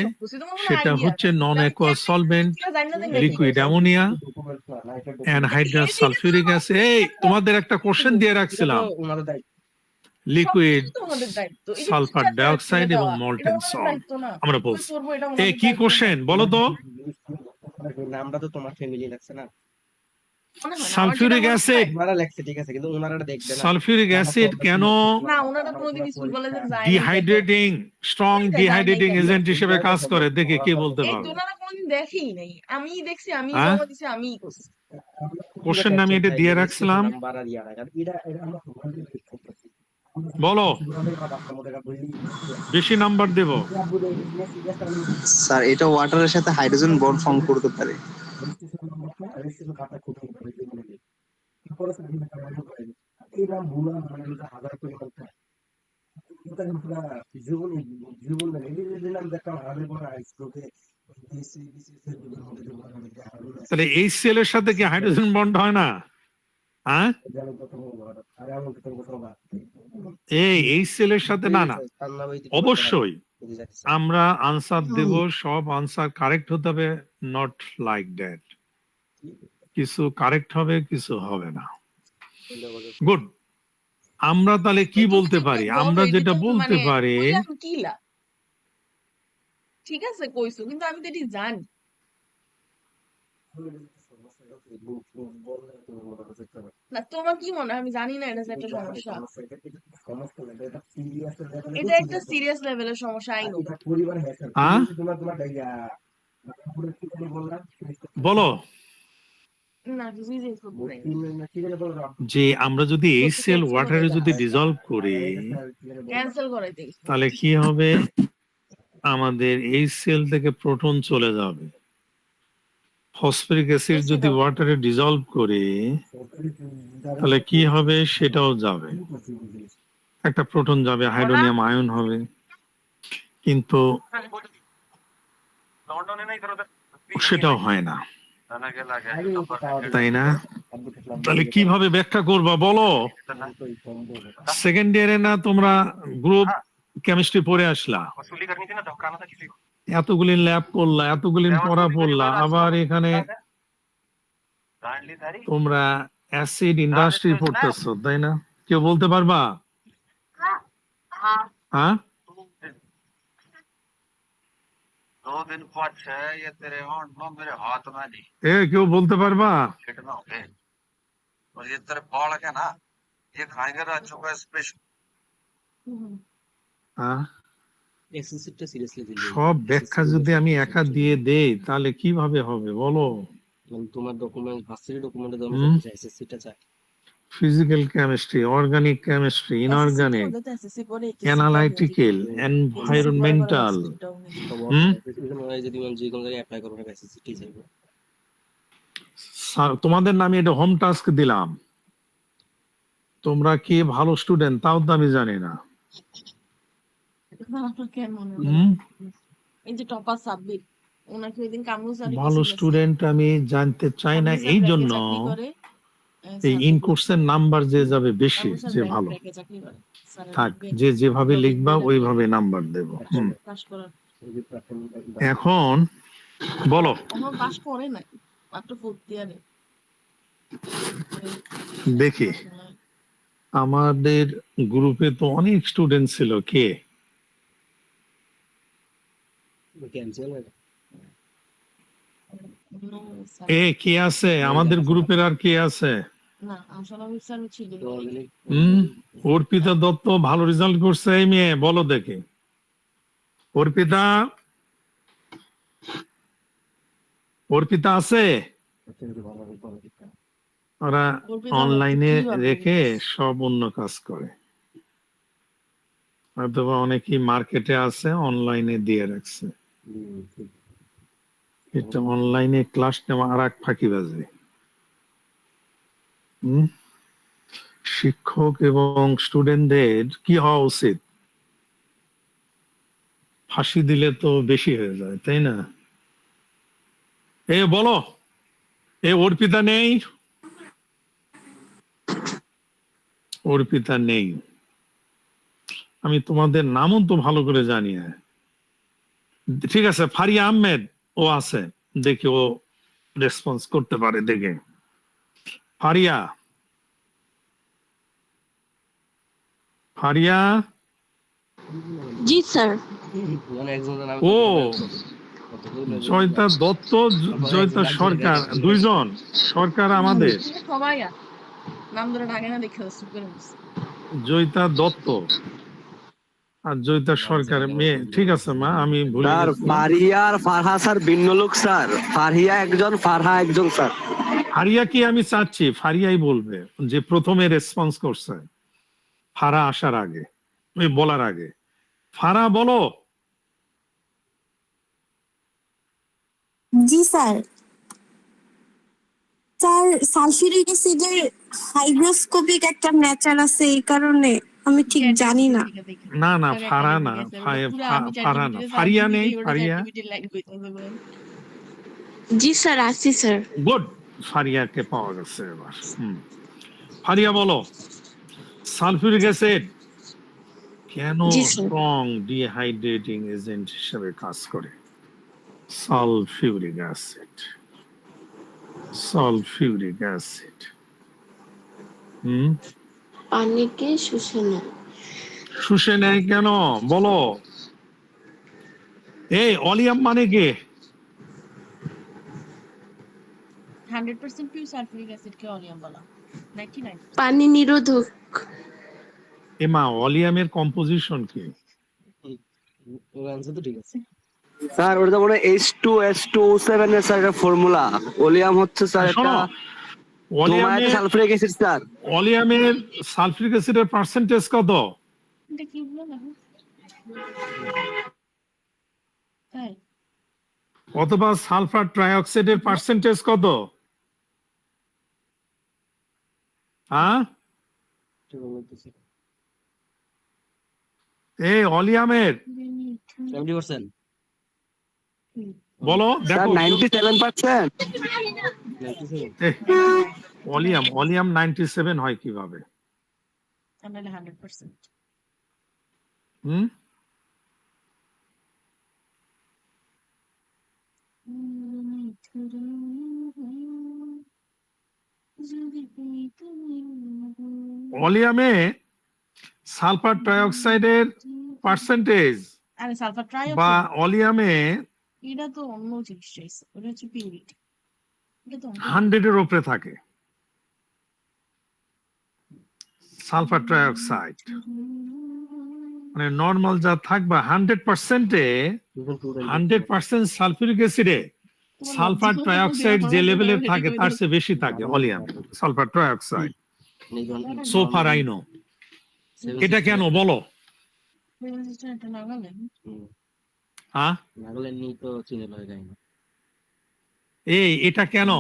সেটা হচ্ছে non aqueous solvent, liquid ammonia, anhydrous sulphuric acid. এই তোমাদের একটা কোশ্চেন দিয়ে রাখছিলাম, ওনাদের দায়িত্ব। লিকুইড তোমাদের দায়িত্ব, এই যে সালফার teacher ডাইঅক্সাইড দায়িত্ব এবং দেওয়া, মল্টেন এটা আমাদের সল্ট দায়িত্ব না। আমরা কি বলছি। করবো এটা এই আমাদের কি দায়িত্ব কোশ্চেন না। বলো তো? নামটা তো তোমার ফ্যামিলি লাগছে না, মনে হয় না, আমার যেটা সালফিউরিক মনে অ্যাসিড, হয়- ওনারা লেখছে ঠিক আছে, কিন্তু ওনারা দেখবে না। সালফিউরিক অ্যাসিড কেন না ওনারা কোনোদিন স্কুল কলেজে যায় নাই। ডিহাইড্রেটিং, স্ট্রং যায় নাই ডিহাইড্রেটিং কেন? এজেন্ট হিসেবে কাজ করে, দেখে কে বলতে এই তো পারবে? ওনারা কোনোদিন দেখেই নাই, আমি দেখছি, আমি হ্যাঁ? জমা দিছি, আমিই করছি। কোশ্চেন আমি এটা দিয়ে রাখছিলাম, বলো বেশি নাম্বার দেব। স্যার এটা ওয়াটারের সাথে হাইড্রোজেন বন্ড ফর্ম করতে পারে। তাহলে এই সেলের সাথে কি হাইড্রোজেন বন্ড হয় না? হ্যাঁ, এই সেলের সাথে না, না অবশ্যই আমরা আনসার দেব, সব আনসার কারেক্ট হতে হবে, নট লাইক দ্যাট। কিছু কারেক্ট হবে, কিছু হবে না। গুড। আমরা তাহলে কি বলতে পারি? আমরা যেটা বলতে পারি, কইলাম কি লাভ? ঠিক আছে কইছো, কিন্তু আমি তো এটি জানি। না তোমার কি মনে হয় আমি জানি না এটা যে একটা সমস্যা? এটা একটা সিরিয়াস লেভেলের সমস্যা, আই নো। হ্যাঁ বলো না কিছুই দেখতে পারি না। যে আমরা যদি এই সেল ওয়াটারে যদি ডিজলভ করি, ক্যান্সেল করাইতে গেছি। তাহলে কি হবে? আমাদের এই সেল থেকে প্রোটন চলে যাবে। ফসফরিক অ্যাসিড যদি ওয়াটারে ডিজলভ করে, তাহলে কি হবে? সেটাও যাবে, একটা প্রোটন যাবে, হাইড্রোনিয়াম আয়ন হবে। কিন্তু সেটাও হয় না, তাই না? তাহলে কিভাবে ব্যাখ্যা করবা বলো? সেকেন্ড ইয়ারে না তোমরা গ্রুপ কেমিস্ট্রি পড়ে আসলা, এতগুলি ল্যাব করলা, এতগুলি পড়া পড়লা, আবার এখানে তোমরা অ্যাসিড ইন্ডাস্ট্রি পড়তেছো, তাই না? কেউ বলতে পারবা? হ্যাঁ, 2 दिन 5 6 ये तेरे होंठ मेरे हाथ में नहीं কেউ বলতে পারবা? कितना हो गए और ये तेरे बाल है ना ये खाएंगे राजू का स्पेशल হ্যাঁ, এক্সেসিভটা সিরিয়াসলি দিলে সব ব্যাখ্যা যদি আমি একা দিয়ে দেই, তাহলে কিভাবে হবে বলো? তোমার ডকুমেন্ট ভার্সিটি ডকুমেন্টে দাও, হুম। এসএসসিটা চাই। Physical chemistry, organic chemistry, inorganic, analytical, environmental. হুম। যদি আমি যে কোনো জায়গায় অ্যাপ্লাই করবো এসএসসিটি চাইবো। তোমাদের নামে এটা হোম টাস্ক দিলাম, তোমরা কি ভালো স্টুডেন্ট তাও তো আমি জানি না। কেন মনে হয়? হুম, এই যে টপার সাব্বির, ওনাকে ওইদিন কামরুল স্যার ভালো স্টুডেন্ট আমি জানতে চাই না, এই জন্য এই ইন কোর্সের নাম্বার যে যাবে বেশি, যে ভালো থাক, যে যেভাবে লিখবা ওইভাবে নাম্বার দেব। হুম। এখন বলো, আমার পাস করে নাই, মাত্র 4th ইয়ারে। দেখি আমাদের গ্রুপে তো অনেক স্টুডেন্ট ছিল, কে ক্যান্সেল No, sir. কে আছে আমাদের গ্রুপের, আর কে আছে? না আসলে স্যার ছিল অর্পিতা দত্ত ভালো রেজাল্ট করছে, এই মেয়ে বলো দেখে। অর্পিতা, অর্পিতা আছে? ওরা অর্পিতা অনলাইনে দত্ত কিভাবে? রেখে সব অন্য কাজ করে, অথবা অনেকেই মার্কেটে আছে অনলাইনে দিয়ে রাখছে। এটা অনলাইনে ক্লাস নেওয়া আর এক ফাঁকিবাজি। শিক্ষক এবং স্টুডেন্টদের কি হওয়া উচিত? ফাঁসি দিলে তো বেশি হয়ে যায়, তাই না? বলো, অর্পিতা নেই? অর্পিতা নেই, আমি তোমাদের নামও তো ভালো করে জানি না। ঠিক আছে, ফারিয়া আহমেদ ও আছে, দেখি ও রেসপন্স করতে পারে দেখে। ফারিয়া, ফারিয়া। জি স্যার। ও জয়িতা দত্ত, জয়িতা সরকার, দুইজন সরকার আমাদের। সবাই নাম ধরে ডাকে না, দেখে সুপার জয়িতা দত্ত আর জয়িতা সরকার মেয়ে। ঠিক আছে মা, আমি ভুলে স্যার গেছি। ফারিয়া আর ফারহা স্যার ভিন্ন লোক স্যার, ফারিয়া একজন ফারহা একজন স্যার। ফারিয়া কি আমি চাচ্ছি ফারিয়াই বলবে, যে প্রথমে রেসপন্স করছে ফারা আসার আগে, বলার আগে। ফারা বলো। জি স্যার। স্যার সালফিউরিক অ্যাসিডের হাইগ্রোস্কোপিক একটা নেচার আছে, এই কারণে আমি ঠিক জানি না। না না, ফারা না, ফারা না, ফারিয়া নেই। ফারিয়া, জি স্যার, আসি স্যার। গুড, ফারিয়াকে পাওয়া গেছে এবার। ফারিয়া বলো, সালফিউরিক অ্যাসিড কেন জি স্যার। স্ট্রং ডিহাইড্রেটিং এজেন্ট হিসেবে কাজ করে? সালফিউরিক অ্যাসিড, সালফিউরিক অ্যাসিড পানিকে শুষে নেয়। শুষে নেয় কেন বলো? অলিয়াম মানে কি? 100% পিওর সালফিউরিক অ্যাসিড কে অলিয়াম বলা। 99 পানি নিরোধক। এমা অলিয়ামের কম্পোজিশন কি? আনসার তো ঠিক আছে স্যার ওটা মনে হয় H2SO7 এর স্যার একটা ফর্মুলা। ওলিয়াম হচ্ছে স্যার শোনো, একটা সালফিউরিক অ্যাসিড স্যার। অলিয়ামের সালফিউরিক অ্যাসিডের পার্সেন্টেজ কত? এটা কি বলো না? তাই অথবা সালফার ট্রাইঅক্সাইডের পার্সেন্টেজ কত? অলিয়ামের 70%। বলো স্যার দেখো। 97%। অলিয়াম 97 হয় কিভাবে? আমরা 100%। হুম, অলিয়ামে সালফার ট্রাইঅক্সাইডের পার্সেন্টেজ আরে সালফার বা ট্রাইঅক্সাইড অলিয়ামে এটা তো অন্য জিনিস চাইছে, ওটা হচ্ছে পিউরিটি। এটা তো 100 এর উপরে থাকে সালফার ট্রাইঅক্সাইড, মানে নর্মাল যা থাকবা 100% সালফিউরিক অ্যাসিডে সালফার ট্রাইঅক্সাইড যে লেভেলের থাকে তার চেয়ে বেশি থাকে oleum sulphur trioxide. So far I know. এটা কেন বলো? এটা নাগালে হ্যাঁ, নাগালে নি তো চিনে লয় যায় না। এটা কেন?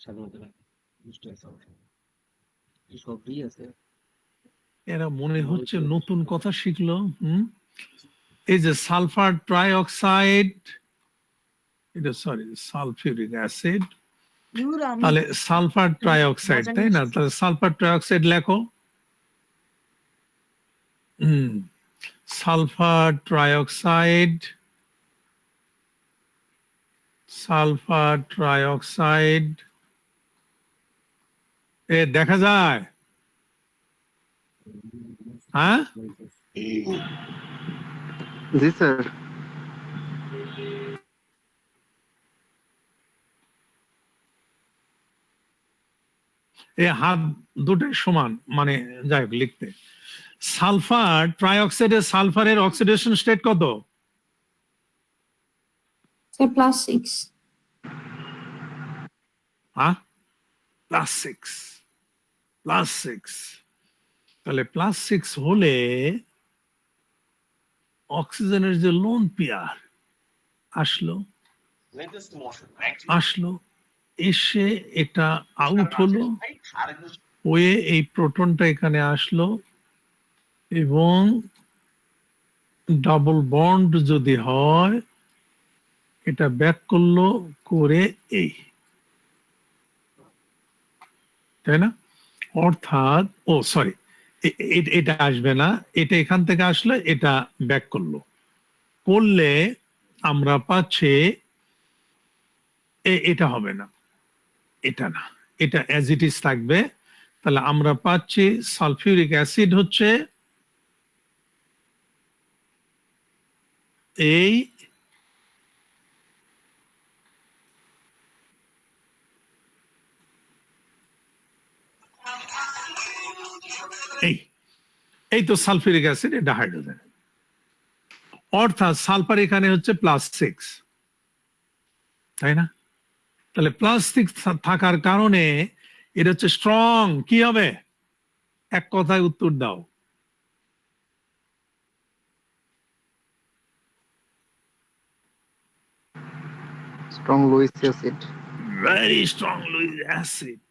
স্বাধীনতা বুঝতে আছে, সবই আছে। এরা মনে হচ্ছে নতুন কথা শিখলো। এই যে সালফার ট্রাইঅক্সাইড, এটা সরি সালফিউরিক অ্যাসিড, তাহলে সালফার ট্রাইঅক্সাইড, তাই না? তাহলে সালফার ট্রাইঅক্সাইড লেখো। সালফার ট্রাইঅক্সাইড, সালফার ট্রাইঅক্সাইড দেখা যায় হ্যাঁ, জি স্যার। এই হাত দুটোই সমান, মানে যাই হোক লিখতে। সালফার ট্রাইঅক্সাইডের সালফারের অক্সিডেশন স্টেট কত? স্যার +6। হ্যাঁ, +6, +6। তাহলে +6 হলে অক্সিজেনের যে লোন পেয়ার আসলো, এসে এটা আউট হলো, হয়ে এই প্রোটনটা এখানে আসলো, এবং ডাবল বন্ড যদি হয় এটা ব্যাক করলো করে এই, তাই না? অর্থাৎ সরি, এটা আসবে না, এটা এখান থেকে আসলে এটা ব্যাক করলো, করলে আমরা পাচ্ছি এটা হবে না, এটা না, এটা অ্যাজ ইট ইজ থাকবে। তাহলে আমরা পাচ্ছি সালফিউরিক অ্যাসিড হচ্ছে এই এই তো সালফিউরিক অ্যাসিড, এটা হাইড্রোজেন, অর্থাৎ সালফার এখানে হচ্ছে +6, তাই না? তাহলে +6 থাকার কারণে এটা হচ্ছে স্ট্রং। কি হবে? এক কথায় উত্তর দাও। Strong Luis acid. Very strong Luis acid,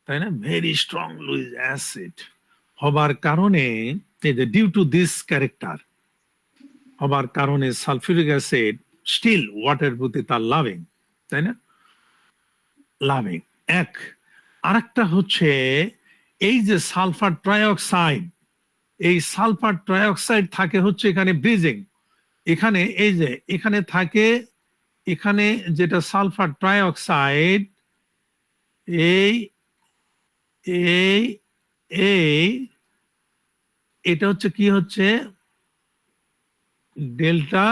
তাই না? ভেরি স্ট্রং লুইস অ্যাসিড হবার কারণে, এই যে ডিউ টু দিস ক্যারেক্টার হবার কারণে সালফিউরিক অ্যাসিড স্টিল ওয়াটার প্রতি তার লাভিং, তাই না? লাভিং এক। আরেকটা হচ্ছে এই যে সালফার ট্রাইঅক্সাইড, এই সালফার ট্রাইঅক্সাইড থাকে হচ্ছে এখানে ব্রিজিং, এখানে এই যে এখানে থাকে, এখানে যেটা সালফার ট্রাইঅক্সাইড, এই এই এই এটা হচ্ছে কি হচ্ছে ডেল্টা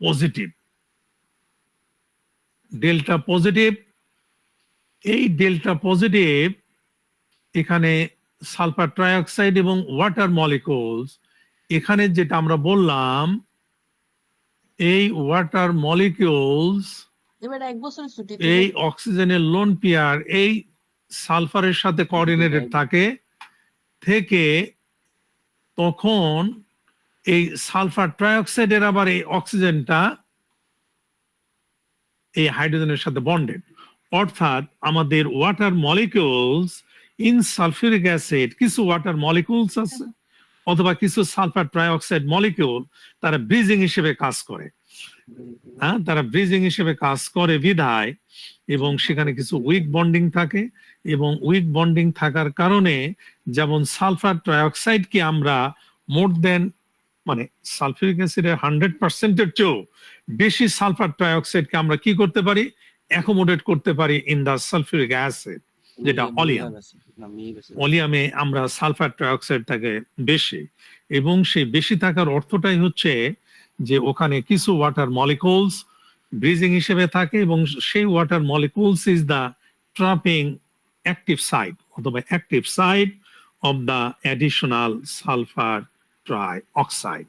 পজিটিভ, ডেল্টা পজিটিভ। এই ডেল্টা পজিটিভ এখানে সালফার ট্রাইঅক্সাইড এবং ওয়াটার মলিকুলস, এখানে যেটা আমরা বললাম এই ওয়াটার মলিকিউলস, এবার 1 বছরের ছুটি এই অক্সিজেনের লোন পেয়ার এই সালফারের সাথে কোঅর্ডিনেটেড থাকে, থেকে তখন এই সালফার ট্রাইঅক্সাইডের আবার এই অক্সিজেনটা এই হাইড্রোজেনের সাথে বন্ডেড, অর্থাৎ আমাদের water molecules in sulphuric acid, কিছু ওয়াটার মলিকিউলস আছে অথবা কিছু সালফার ট্রাইঅক্সাইড মলিকিউল, তারা ব্রিজিং হিসেবে কাজ করে। হ্যাঁ, তারা ব্রিজিং হিসেবে কাজ করে বিধায়, এবং সেখানে কিছু উইক বন্ডিং থাকে, এবং উইক বন্ডিং থাকার কারণে যেমন সালফার ট্রাইঅক্সাইড কি আমরা মোর দেন, মানে সালফিউরিক অ্যাসিডের 100%-এর চেয়েও বেশি সালফার ট্রাইঅক্সাইডকে আমরা কি করতে পারি? অ্যাকোমোডেট করতে পারি ইন দা সালফিউরিক অ্যাসিড, যেটা অলিয়াম। অলিয়ামে আমরা সালফার ট্রাইঅক্সাইড থাকে বেশি, এবং সেই বেশি থাকার অর্থটাই হচ্ছে যে ওখানে কিছু ওয়াটার মলিকুলস ব্রিজিং হিসেবে থাকে, এবং সেই water molecules is the trapping active site অথবা active site of the additional sulphur trioxide.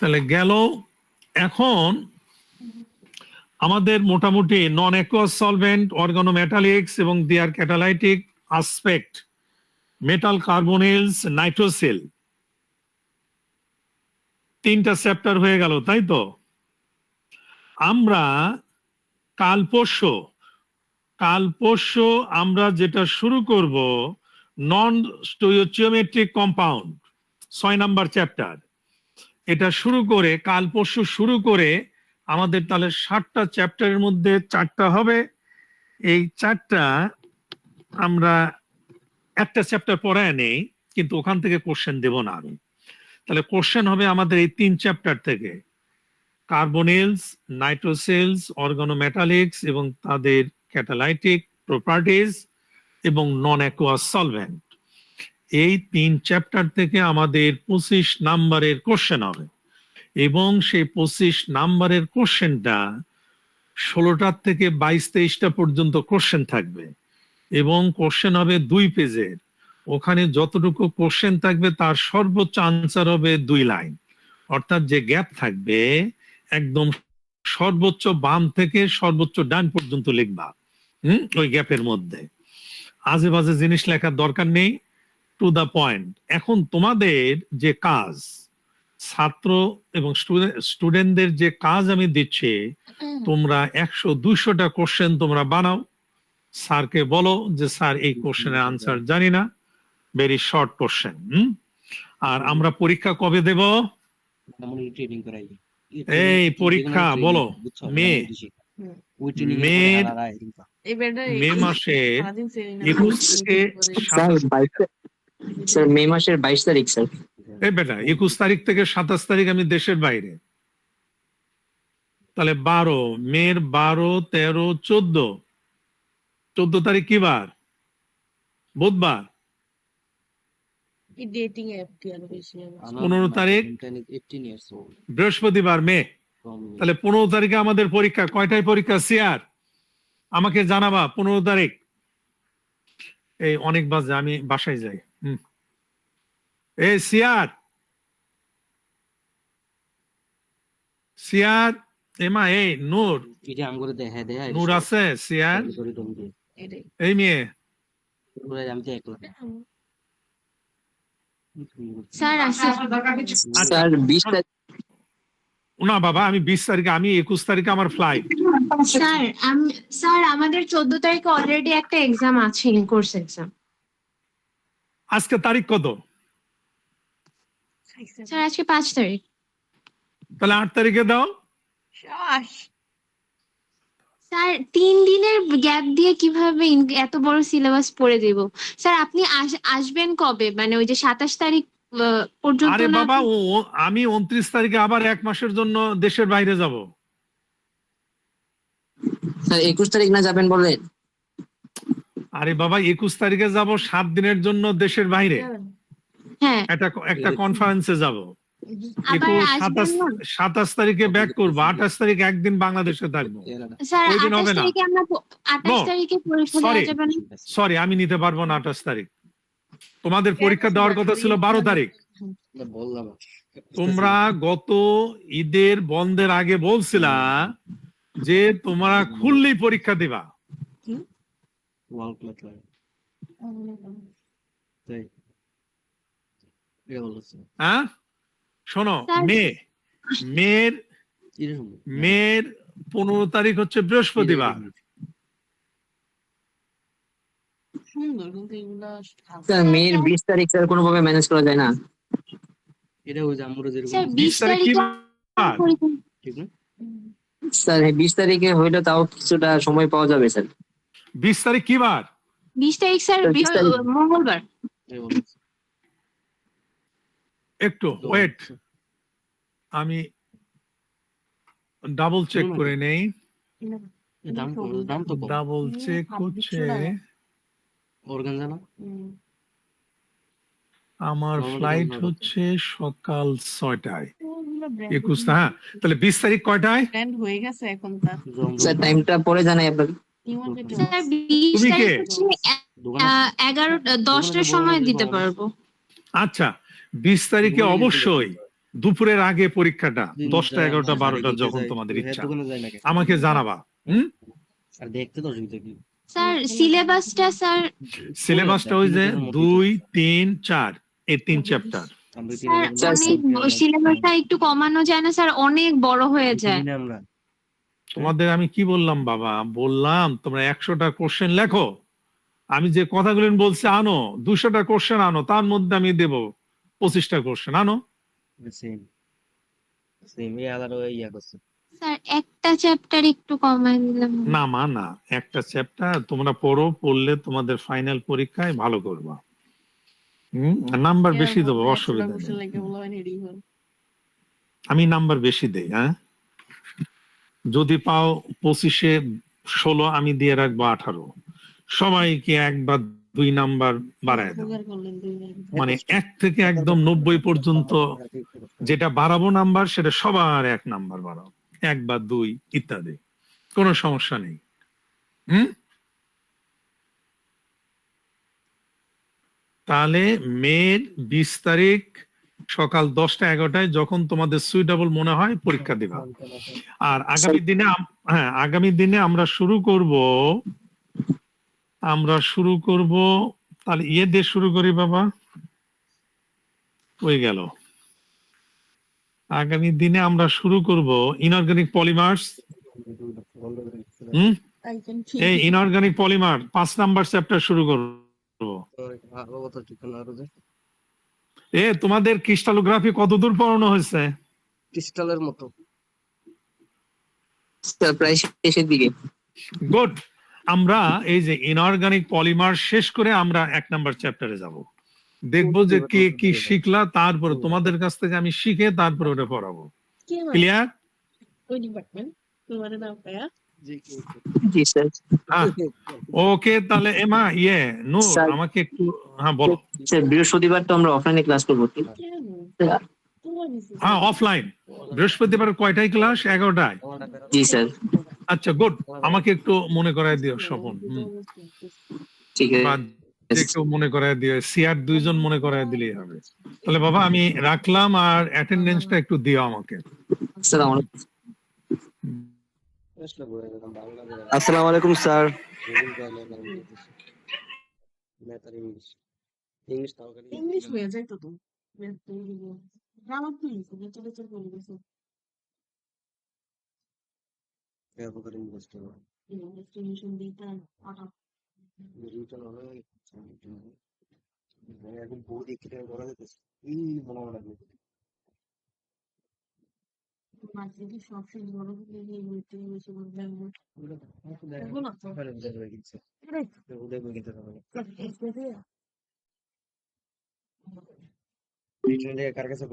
তাহলে গেল। এখন আমাদের মোটামুটি নন অ্যাকুয়াস সলভেন্ট, অর্গানোমেটালিক্স এবং দেয়ার ক্যাটালাইটিক আসপেক্ট, মেটাল কার্বনিলস, নাইট্রোসিল, 3টা চ্যাপ্টার হয়ে গেল, তাই তো? আমরা কাল পরশু আমরা যেটা শুরু করব নন স্টোইচিওমেট্রিক কম্পাউন্ড, 6 নাম্বার চ্যাপ্টার। এটা শুরু করে কাল পরশু শুরু করে আমাদের তাহলে 7টা চ্যাপ্টারের মধ্যে 4টা হবে। এই 4টা আমরা একটা চ্যাপ্টার পড়ায় নেই, কিন্তু ওখান থেকে কোশ্চেন দেব না আমি। তাহলে কোশ্চেন হবে আমাদের এই 3 চ্যাপ্টার থেকে, কার্বনিলস, নাইট্রোসেলস, অর্গানোমেটালিক্স এবং তাদের ক্যাটালাইটিক প্রপার্টিজ এবং নন অ্যাকুয়াস সলভেন্ট। এই 3 চ্যাপ্টার থেকে আমাদের 25 নাম্বারের কোশ্চেন হবে এবং সেই 25 নাম্বারের কোশ্চেনটা 16টার থেকে 22-23টা পর্যন্ত কোশ্চেন থাকবে এবং কোশ্চেন হবে 2 পেজের। ওখানে যতটুকু কোশ্চেন থাকবে তার সর্বোচ্চ আনসার হবে 2 লাইন, অর্থাৎ যে গ্যাপ থাকবে একদম সর্বোচ্চ বাম থেকে সর্বোচ্চ ডান পর্যন্ত লিখবা। ওই গ্যাপের মধ্যে আজে বাজে জিনিস লেখার দরকার নেই, টু দা পয়েন্ট। এখন তোমাদের যে কাজ, ছাত্র এবং স্টুডেন্টদের যে কাজ আমি দিচ্ছি, তোমরা 100-200টা কোশ্চেন তোমরা বানাও, স্যারকে বলো যে স্যার এই কোশ্চেনের আনসার জানি না, ভেরি শর্ট কোশ্চেন। আর আমরা পরীক্ষা কবে দেব? এই পরীক্ষা বলো মে মাসের 21 থেকে স্যার মে মাসের 22 তারিখ স্যার। এই বেটা 21 তারিখ থেকে 27 তারিখ আমি দেশের বাইরে। তাহলে 12 মের 12, 13, 14 তারিখ কি বার? বুধবার। এই ডেটিং অ্যাপ কি আর বেশি 15 তারিখ বৃহস্পতিবার মে। তাহলে 15 তারিখে আমাদের পরীক্ষা। কয়টায় পরীক্ষা সিয়ার? আমাকে জানাবা 15 তারিখ। এই অনেক বাজে, আমি বাসায় যাই। এই সিয়ার এমা, এই নূর, নূর আছে সিয়ার? এই মেয়ে স্যার আসি। স্যার 20 তারিখ না বাবা, আমি 20 তারিখে, আমি 21 তারিখে আমার ফ্লাইট। স্যার আমাদের 14 তারিখে অলরেডি একটা এক্সাম আছে, কোর্স এক্সাম। আজকে তারিখ কত? স্যার আজকে 5 তারিখ। তাহলে 8 তারিখে দাও। স্যার 3 দিনের গ্যাপ দিয়ে কিভাবে এত বড় সিলেবাস পড়ে দেব? স্যার আপনি আসবেন কবে? মানে ওই যে 27 তারিখ পর্যন্ত? আরে না বাবা, আমি 29 তারিখে আবার 1 মাসের জন্য দেশের বাইরে যাব। স্যার 21 তারিখ না যাবেন বললেন? আরে বাবা 21 তারিখে যাব 7 দিনের জন্য দেশের বাইরে, হ্যাঁ একটা কনফারেন্সে যাব। আবার আসবেন না? 27 তারিখে ব্যাক করবো, 28 তারিখে একদিন বাংলাদেশে থাকবো। স্যার ওই দিন হবে 28 না। তারিখে আমরা 28 তারিখে পরীক্ষা দেওয়া যাবে না? সরি, আমি নিতে পারবো না 28 তারিখ। তোমাদের পরীক্ষা দেওয়ার কথা ছিল 12 তারিখ। তোমরা গত ঈদের বন্ধের আগে বলছিলা যে তোমরা খুললেই পরীক্ষা দিবা। হ্যাঁ, শোনো, মেয়ের 15 তারিখ হচ্ছে বৃহস্পতিবার। সুন্দর, কিন্তু এগুলা স্যার মের 20 তারিখ স্যার কোনোভাবে ম্যানেজ করা যায় না? স্যার 20 20 তারিখ কি তারিখে বার? পরীক্ষা। স্যার 20 তারিখে হইলে তাও কিছুটা সময় পাওয়া যাবে স্যার। 20 তারিখ কি বার? 20 তারিখ স্যার 20 তারিখ। মঙ্গলবার। একটু ওয়েট, আমি ডাবল চেক করে নেই। ডাবল চেক হচ্ছে আমার ফ্লাইট হচ্ছে সকাল 6টায়। 21, হ্যাঁ, তাহলে 20 তারিখ কয়টায়? প্ল্যান্ড হয়ে গেছে এখন তার। স্যার টাইমটা পরে জানাই আপনাকে। স্যার 20 তুমি কে? তারিখ হচ্ছে 11-10টার সময় দিতে পারবো। আচ্ছা, 20 তারিখে অবশ্যই দুপুরের আগে পরীক্ষাটা, 10টা, 11টা, 12টা, যখন তোমাদের ইচ্ছা আমাকে জানাবা। স্যার সিলেবাসটা স্যার সিলেবাসটা ওই যে 2, 3, 4 এই 3 চ্যাপ্টার। স্যার অনেক সিলেবাসটা একটু কমানো যায় না স্যার? অনেক বড় হয়ে যায়। তোমাদের আমি কি বললাম বাবা? বললাম তোমরা 100টা কোশ্চেন লেখো। আমি যে কথাগুলো বলছি আনো, 200টা কোশ্চেন আনো, তার মধ্যে আমি দেব 25টা কোশ্চেন আনো। স্যার একটা চ্যাপ্টার একটু কমায় দিলাম। না মা না, একটা চ্যাপ্টার তোমরা পড়ো, পড়লে তোমাদের ফাইনাল পরীক্ষায় ভালো করবা। নাম্বার কে বেশি দেবো, বললো extra অসুবিধা question নেই। লিখে বললো হয় ready হন। আমি নাম্বার বেশি দেই, হ্যাঁ। যদি পাও 25-এ 16, আমি দিয়ে রাখবো 18। সবাইকে 1 বা 2 নাম্বার বাড়ায় দেবো, উপকার করলেন দুইবার। মানে 1 থেকে একদম 90 পর্যন্ত যেটা বাড়াবো নাম্বার, সেটা সবার 1 নাম্বার বাড়াও, 1 বা 2 ইত্যাদি, কোনো সমস্যা নেই। তাহলে মের 20 তারিখ সকাল 10টা 11টায় যখন তোমাদের সুইটেবল মনে হয় পরীক্ষা দিবা। আর আগামী দিনে আমরা শুরু করব তাহলে ইয়ে দিয়ে শুরু করি বাবা, হয়ে গেল। আগামী দিনে আমরা শুরু করব ইনঅর্গানিক পলিমার্স। I can এই feel inorganic polymer 5 number chapter শুরু করব। তোমাদের ক্রিস্টালোগ্রাফি কতদূর পড়ানো হয়েছে? ক্রিস্টালের মতো। স্যার প্রায় শেষের দিকে। গুড। আমরা এই যে ইনঅর্গানিক পলিমার শেষ করে আমরা 1 নাম্বার চ্যাপ্টারে যাব, দেখবো যে কে কি শিখলা, তারপরে তোমাদের কাছ থেকে আমি শিখে তারপরে ওটা পড়াবো। কে মানে ক্লিয়ার? ওই ডিপার্টমেন্ট তোমারে দাও পায়া। জি স্যার। ওকে, তাহলে এমা নূর স্যার। আমাকে একটু বলো। স্যার বৃহস্পতিবার তো আমরা অফলাইনে ক্লাস করবো কি? কেন তোমার দিছে অফলাইন। বৃহস্পতিবার কয়টায় ক্লাস? 11টায়। জি স্যার। আচ্ছা, গুড। আমাকে একটু মনে করায় দিও স্বপন, ঠিক বা আছে যে কেউ মনে করায় দিও, সিআর 2 জন মনে করায় দিলেই হবে। তাহলে বাবা আমি রাখলাম, আর অ্যাটেন্ডেন্সটা একটু দিও আমাকে। স্যার। আসসালামু আলাইকুম স্যার। ইংলিশ হয়ে যায় তো তুমি গ্রামার তো লিখো লিটারেচার করে গেছো ডেস্টিনেশন দিতে অর্ডার মার্কেটে সব শেষ বড় করে গিয়ে মিটিং বেশি বলবে না তো কার কাছে